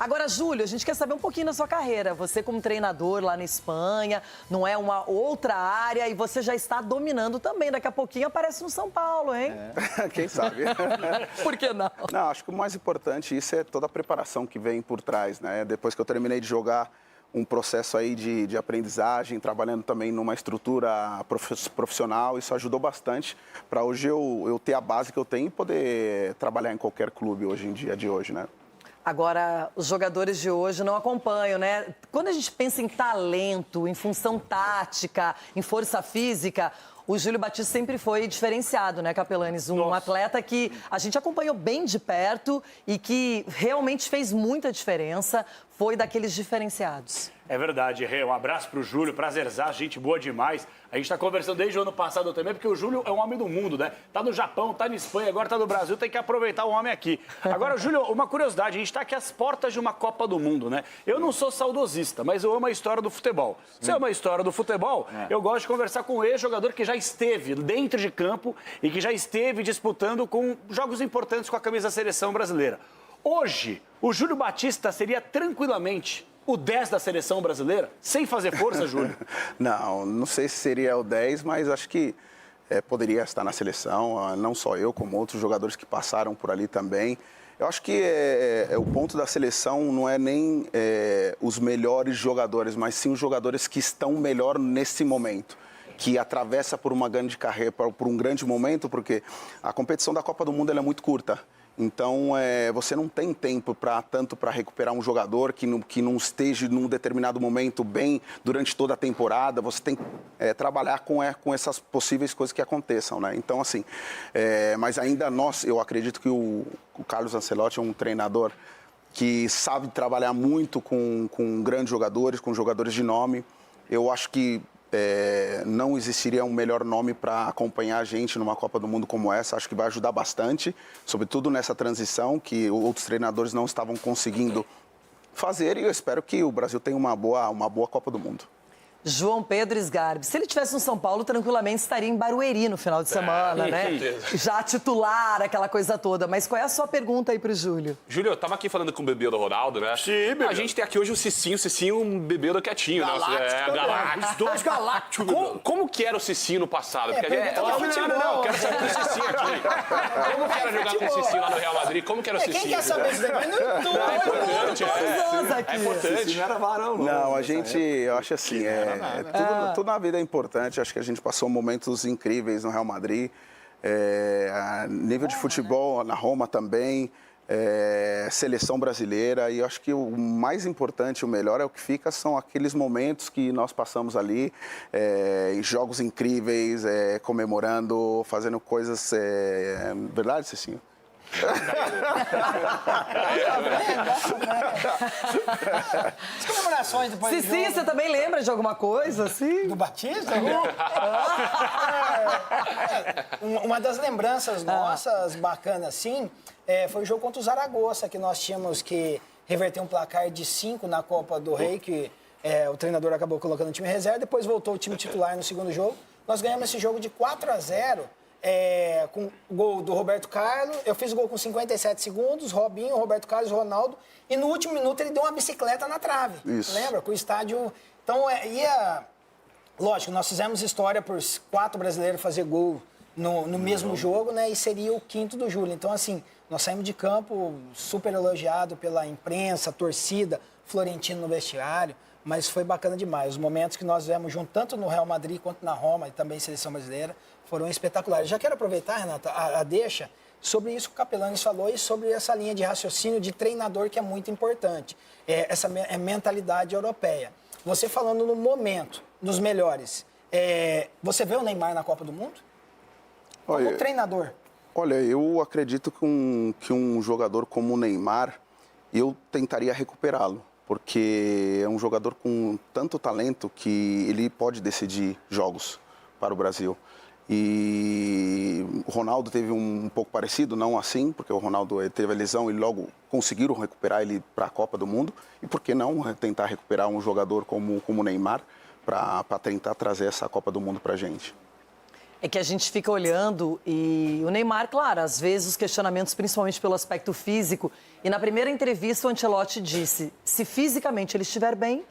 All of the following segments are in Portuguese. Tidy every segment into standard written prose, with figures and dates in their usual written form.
Agora, Júlio, a gente quer saber um pouquinho da sua carreira. Você como treinador lá na Espanha, não é uma outra área e você já está dominando também. Daqui a pouquinho aparece no São Paulo, hein? Quem sabe? Por que não? Não, acho que o mais importante isso é toda a preparação que vem por trás, né? Depois que eu terminei de jogar, um processo aí de aprendizagem, trabalhando também numa estrutura profissional, isso ajudou bastante para hoje eu ter a base que eu tenho e poder trabalhar em qualquer clube hoje em dia de hoje, né? Agora, os jogadores de hoje não acompanham, né? Quando a gente pensa em talento, em função tática, em força física, o Júlio Batista sempre foi diferenciado, né, Capelanes? Um atleta que a gente acompanhou bem de perto e que realmente fez muita diferença, foi daqueles diferenciados. É verdade, Rê. Um abraço pro Júlio, prazerzaço, gente boa demais. A gente tá conversando desde o ano passado também, porque o Júlio é um homem do mundo, né? Tá no Japão, tá na Espanha, agora tá no Brasil, tem que aproveitar o homem aqui. Agora, Júlio, uma curiosidade, a gente tá aqui às portas de uma Copa do Mundo, né? Eu não sou saudosista, mas eu amo a história do futebol. Se é uma história do futebol, eu gosto de conversar com um ex-jogador que já esteve dentro de campo e que já esteve disputando com jogos importantes com a camisa da seleção brasileira. Hoje, o Júlio Batista seria tranquilamente o 10 da seleção brasileira, sem fazer força, Júlio? Não sei se seria o 10, mas acho que poderia estar na seleção, não só eu, como outros jogadores que passaram por ali também. Eu acho que o ponto da seleção não é nem os melhores jogadores, mas sim os jogadores que estão melhor nesse momento, que atravessa por uma grande carreira, por um grande momento, porque a competição da Copa do Mundo ela é muito curta. Então, você não tem tempo tanto para recuperar um jogador que não esteja num determinado momento bem durante toda a temporada. Você tem que trabalhar com essas possíveis coisas que aconteçam, né? Então, assim, mas ainda eu acredito que o Carlos Ancelotti é um treinador que sabe trabalhar muito com grandes jogadores, com jogadores de nome. Eu acho que não existiria um melhor nome para acompanhar a gente numa Copa do Mundo como essa. Acho que vai ajudar bastante, sobretudo nessa transição que outros treinadores não estavam conseguindo fazer, e eu espero que o Brasil tenha uma boa Copa do Mundo. João Pedro Sgarbi. Se ele estivesse no São Paulo, tranquilamente estaria em Barueri no final de semana, né? Já titular, aquela coisa toda. Mas qual é a sua pergunta aí pro Júlio? Júlio, eu tava aqui falando com o bebê do Ronaldo, né? Sim, bebê. A gente tem aqui hoje o Cicinho um bebê do quietinho, Galáctico, né? Galáctico. Os dois galácticos. Como que era o Cicinho no passado? Porque não, quero saber do Cicinho aqui. Como que era jogar com o Cicinho lá no Real Madrid? Como que era o Cicinho? Quem quer saber isso daí? Mas não É importante, é importante. Não era varão, não. A gente, eu acho assim, tudo na vida é importante. Acho que a gente passou momentos incríveis no Real Madrid. A nível de futebol, na Roma também. Seleção brasileira, e eu acho que o mais importante, o melhor, é o que fica, são aqueles momentos que nós passamos ali, em jogos incríveis, comemorando, fazendo coisas... Verdade, Cicinho? As comemorações depois do Cicinho, jogo. você também lembra de alguma coisa, assim? Do Batista? Uma das lembranças nossas bacanas, assim, foi o jogo contra o Zaragoza, que nós tínhamos que reverter um placar de 5 na Copa do Rei, que o treinador acabou colocando o time reserva, depois voltou o time titular no segundo jogo. Nós ganhamos esse jogo de 4-0, com o gol do Roberto Carlos. Eu fiz o gol com 57 segundos, Robinho, Roberto Carlos, Ronaldo, e no último minuto ele deu uma bicicleta na trave. Isso. Lembra? Com o estádio... Então, lógico, nós fizemos história por 4 brasileiros fazer gol no mesmo jogo, né? E seria o 5º do Júlio. Então, assim, nós saímos de campo super elogiado pela imprensa, torcida, Florentino no vestiário, mas foi bacana demais. Os momentos que nós vivemos junto, tanto no Real Madrid quanto na Roma e também seleção brasileira, foram espetaculares. Já quero aproveitar, Renata, a deixa sobre isso que o Capelanes falou e sobre essa linha de raciocínio de treinador que é muito importante. Essa mentalidade europeia. Você falando no momento, nos melhores, você vê o Neymar na Copa do Mundo? Como treinador? Olha, eu acredito que um jogador como o Neymar, eu tentaria recuperá-lo, porque é um jogador com tanto talento que ele pode decidir jogos para o Brasil. E o Ronaldo teve um pouco parecido, não assim, porque o Ronaldo teve a lesão e logo conseguiram recuperar ele para a Copa do Mundo. E por que não tentar recuperar um jogador como o Neymar para tentar trazer essa Copa do Mundo para a gente? É que a gente fica olhando e o Neymar, claro, às vezes os questionamentos, principalmente pelo aspecto físico. E na primeira entrevista o Ancelotti disse, se fisicamente ele estiver bem,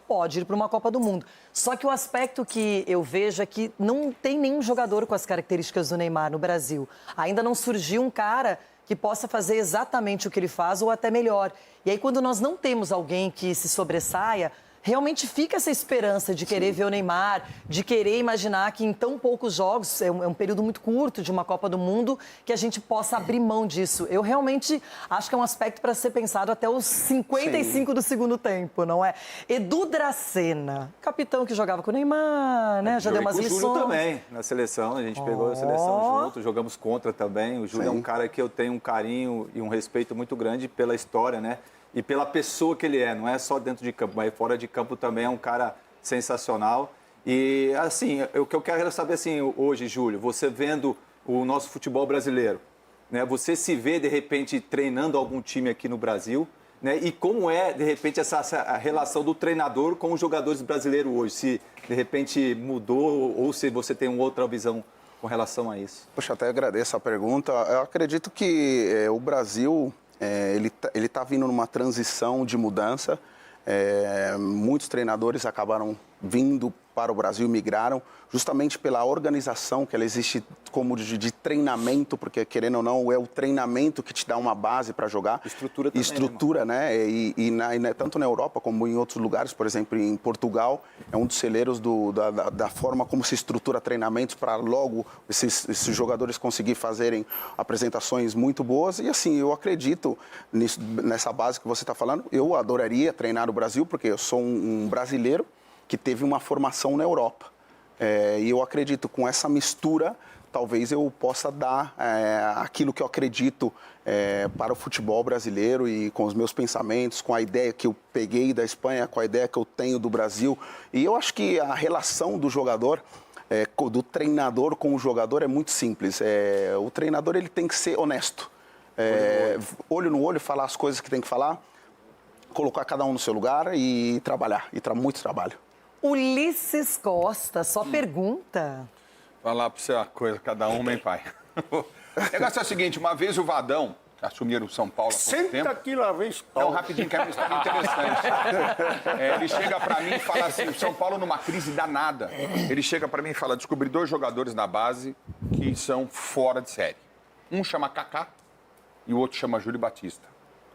pode ir para uma Copa do Mundo. Só que o aspecto que eu vejo é que não tem nenhum jogador com as características do Neymar no Brasil. Ainda não surgiu um cara que possa fazer exatamente o que ele faz ou até melhor. E aí quando nós não temos alguém que se sobressaia, realmente fica essa esperança de querer ver o Neymar, de querer imaginar que em tão poucos jogos, é um período muito curto de uma Copa do Mundo, que a gente possa abrir mão disso. Eu realmente acho que é um aspecto para ser pensado até os 55 do segundo tempo, não é? Edu Dracena, capitão que jogava com o Neymar, né? Já deu umas lições. O Júlio também, na seleção, a gente pegou a seleção junto, jogamos contra também. O Júlio é um cara que eu tenho um carinho e um respeito muito grande pela história, né? E pela pessoa que ele é, não é só dentro de campo, mas fora de campo também é um cara sensacional. E, assim, o que eu quero saber, assim, hoje, Júlio, você vendo o nosso futebol brasileiro, né? Você se vê, de repente, treinando algum time aqui no Brasil, né? E como é, de repente, essa relação do treinador com os jogadores brasileiros hoje? Se, de repente, mudou ou se você tem uma outra visão com relação a isso? Poxa, até agradeço a pergunta. Eu acredito que o Brasil... ele tá vindo numa transição de mudança. Muitos treinadores acabaram vindo para o Brasil, migraram, justamente pela organização que ela existe como de treinamento, porque, querendo ou não, é o treinamento que te dá uma base para jogar. Estrutura também. Estrutura, né? Tanto na Europa como em outros lugares, por exemplo, em Portugal, é um dos celeiros da forma como se estrutura treinamentos para logo esses jogadores conseguirem fazerem apresentações muito boas. E, assim, eu acredito nessa base que você está falando. Eu adoraria treinar no Brasil, porque eu sou um brasileiro que teve uma formação na Europa. E eu acredito, com essa mistura, talvez eu possa dar aquilo que eu acredito para o futebol brasileiro e com os meus pensamentos, com a ideia que eu peguei da Espanha, com a ideia que eu tenho do Brasil. E eu acho que a relação do jogador, do treinador com o jogador é muito simples. O treinador ele tem que ser honesto. Olho no olho, falar as coisas que tem que falar, colocar cada um no seu lugar e trabalhar. E muito trabalho. Ulisses Costa, só pergunta. Falar pra você uma coisa, cada um, hein, pai? O negócio é o seguinte, uma vez o Vadão, que assumiram o São Paulo há pouco tempo... Senta aqui lá, vem. Não, rapidinho, que é uma história interessante. Ele chega pra mim e fala assim, o São Paulo numa crise danada. Ele chega pra mim e fala, descobri 2 jogadores na base que são fora de série. Um chama Kaká e o outro chama Júlio Batista.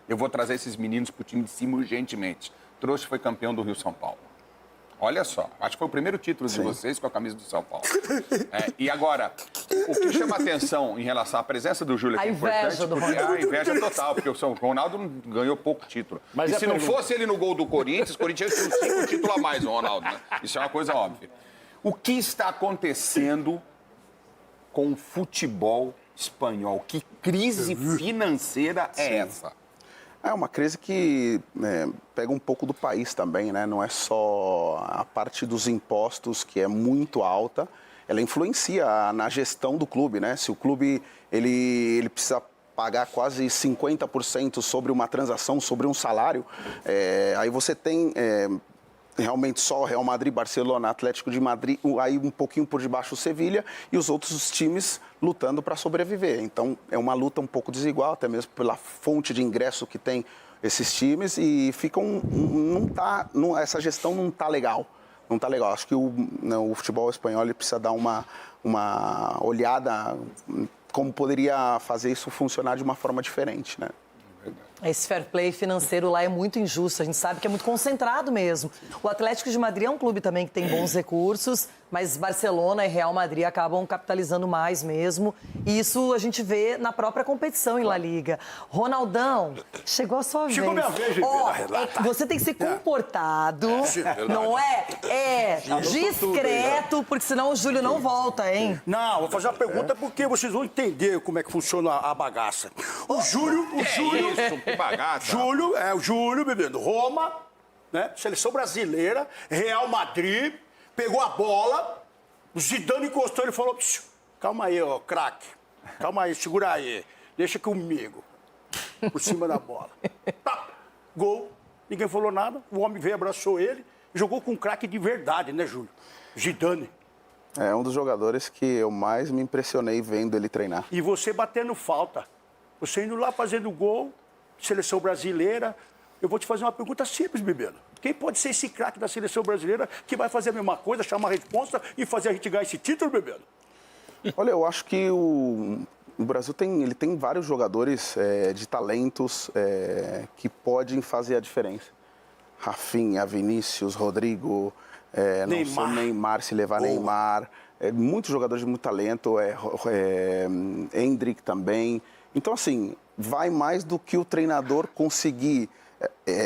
Eu vou trazer esses meninos pro time de cima urgentemente. Trouxe, foi campeão do Rio-São Paulo. Olha só, acho que foi o primeiro título de vocês com a camisa do São Paulo. E agora, o que chama atenção em relação à presença do Júlio, que é importante, porque a inveja total, porque o Ronaldo ganhou pouco título. Mas e se não fosse ele no gol do Corinthians, o Corinthians tinha 5 títulos a mais, o Ronaldo. Né? Isso é uma coisa óbvia. O que está acontecendo com o futebol espanhol? Que crise financeira é essa? É uma crise que pega um pouco do país também, né? Não é só a parte dos impostos, que é muito alta, ela influencia na gestão do clube, né? Se o clube ele precisa pagar quase 50% sobre uma transação, sobre um salário, aí você tem realmente só Real Madrid, Barcelona, Atlético de Madrid, aí um pouquinho por debaixo o Sevilha e os outros times lutando para sobreviver. Então é uma luta um pouco desigual, até mesmo pela fonte de ingresso que tem esses times e essa gestão não está legal. Não está legal. Acho que o futebol espanhol ele precisa dar uma olhada como poderia fazer isso funcionar de uma forma diferente, né? Esse fair play financeiro lá é muito injusto, a gente sabe que é muito concentrado mesmo. O Atlético de Madrid é um clube também que tem bons recursos, mas Barcelona e Real Madrid acabam capitalizando mais mesmo. E isso a gente vê na própria competição em La Liga. Ronaldão, chegou a sua vez. Chegou minha vez, você tem que ser comportado, não é? Discreto, porque senão o Júlio não volta, hein? Não, vou fazer uma pergunta porque vocês vão entender como é que funciona a bagaça. O Júlio... Que bagaça. O Júlio, bebendo Roma, né? Seleção brasileira, Real Madrid, pegou a bola, o Zidane encostou e falou: calma aí, ó, craque. Calma aí, segura aí. Deixa comigo. Por cima da bola. Tá. Gol. Ninguém falou nada. O homem veio, abraçou ele e jogou com um craque de verdade, né, Júlio? Zidane. É um dos jogadores que eu mais me impressionei vendo ele treinar. E você batendo falta. Você indo lá fazendo gol, seleção brasileira. Eu vou te fazer uma pergunta simples, Bibiano. Quem pode ser esse craque da seleção brasileira que vai fazer a mesma coisa, chamar a resposta e fazer a gente ganhar esse título, Bibiano? Olha, eu acho que o Brasil tem vários jogadores de talentos que podem fazer a diferença. Rafinha, Vinícius, Rodrigo, Neymar, se levar Neymar. Muitos jogadores de muito talento, Endrick também. Então, assim, vai mais do que o treinador conseguir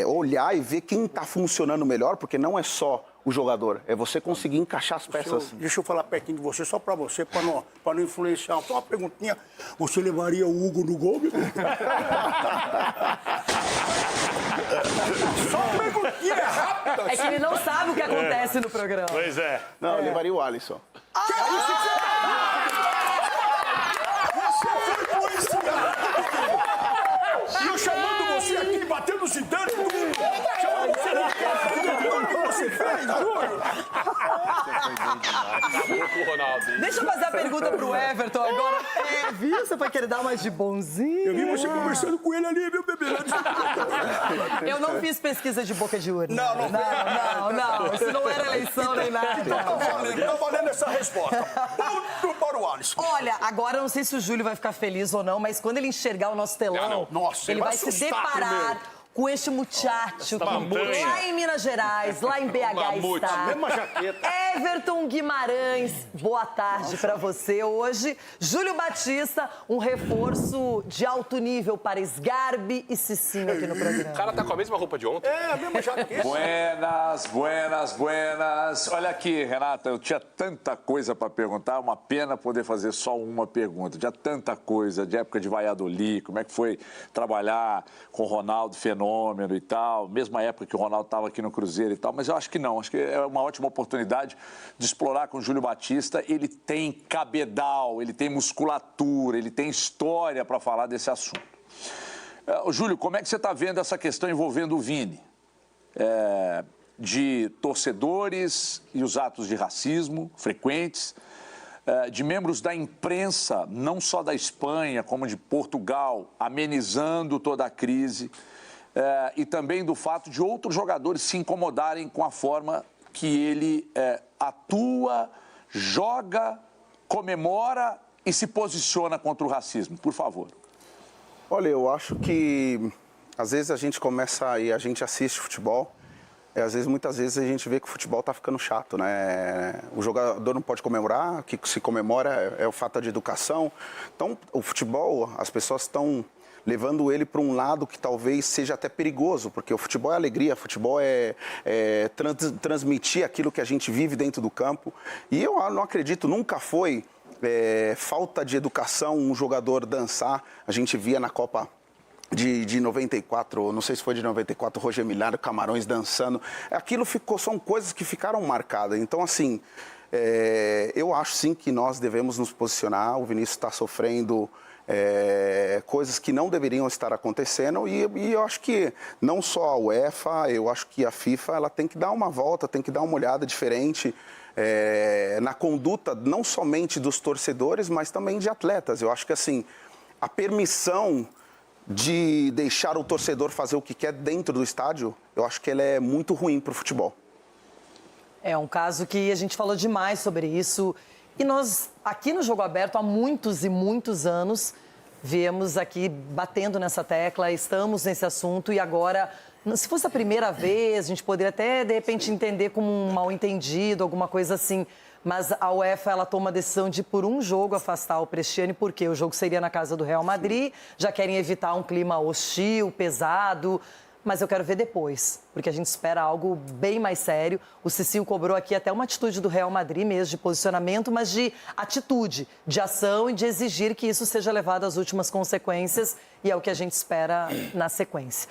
olhar e ver quem está funcionando melhor, porque não é só o jogador, é você conseguir encaixar as peças. Deixa eu falar pertinho de você, só pra você, pra não influenciar. Só uma perguntinha. Você levaria o Hugo no gol, meu? Só uma perguntinha rápida. É que ele não sabe o que acontece no programa. Pois é. Não, eu levaria o Alisson. Você foi influenciado. E eu chamando você aqui, batendo o Zidane, chamando você na cara, o que você fez, Júlio? Deixa eu fazer a pergunta pro Everton agora. Viu? Você vai querer dar mais de bonzinho? Eu vi você conversando com ele ali, viu, bebê? Eu não fiz pesquisa de boca de urna. Não. Não. Isso não era eleição nem nada. Tá valendo essa resposta. Ponto para o Alisson. Olha, agora eu não sei se o Júlio vai ficar feliz ou não, mas quando ele enxergar o nosso telão, Nossa, ele ele vai vai se assustar deparar primeiro. com este muchacho que montanha. lá em Minas Gerais, lá em BH Mamute, está. mesma jaqueta. Everton Guimarães, boa tarde para você hoje. Júlio Batista, um reforço de alto nível para Sgarbi e Cicinho aqui no programa. O cara tá com a mesma roupa de ontem. É, a mesma jaqueta. Buenas. Olha aqui, Renata, eu tinha tanta coisa para perguntar, uma pena poder fazer só uma pergunta. Tinha tanta coisa, de época de Valladolid, como é que foi trabalhar com o Ronaldo Fenômeno e tal, mesma época que o Ronaldo estava aqui no Cruzeiro e tal, mas eu acho que não, acho que é uma ótima oportunidade de explorar com o Júlio Batista. Ele tem cabedal, ele tem musculatura, ele tem história para falar desse assunto. Júlio, como é que você está vendo essa questão envolvendo o Vini? De torcedores e os atos de racismo frequentes, de membros da imprensa, não só da Espanha, como de Portugal, amenizando toda a crise, e também do fato de outros jogadores se incomodarem com a forma que ele atua, joga, comemora e se posiciona contra o racismo. Por favor. Olha, eu acho que às vezes a gente começa e a gente assiste futebol, muitas vezes a gente vê que o futebol está ficando chato, né? O jogador não pode comemorar, o que se comemora é o fato de educação. Então, o futebol, as pessoas estão levando ele para um lado que talvez seja até perigoso, porque o futebol é alegria, o futebol é transmitir aquilo que a gente vive dentro do campo. E eu não acredito, nunca foi falta de educação um jogador dançar. A gente via na Copa de 94, não sei se foi de 94, Roger Millar, Camarões dançando. São coisas que ficaram marcadas. Então, assim, eu acho sim que nós devemos nos posicionar. O Vinícius está sofrendo coisas que não deveriam estar acontecendo e eu acho que não só a UEFA, eu acho que a FIFA ela tem que dar uma volta, tem que dar uma olhada diferente na conduta não somente dos torcedores, mas também de atletas. Eu acho que assim, a permissão de deixar o torcedor fazer o que quer dentro do estádio, eu acho que ela é muito ruim para o futebol. É um caso que a gente falou demais sobre isso. E nós, aqui no Jogo Aberto, há muitos e muitos anos, viemos aqui batendo nessa tecla, estamos nesse assunto e agora, se fosse a primeira vez, a gente poderia até, de repente, entender como um mal-entendido, alguma coisa assim. Mas a UEFA, ela toma a decisão de, por um jogo, afastar o Cristiano, porque o jogo seria na casa do Real Madrid, já querem evitar um clima hostil, pesado. Mas eu quero ver depois, porque a gente espera algo bem mais sério. O Cicinho cobrou aqui até uma atitude do Real Madrid mesmo, de posicionamento, mas de atitude, de ação e de exigir que isso seja levado às últimas consequências. E é o que a gente espera na sequência.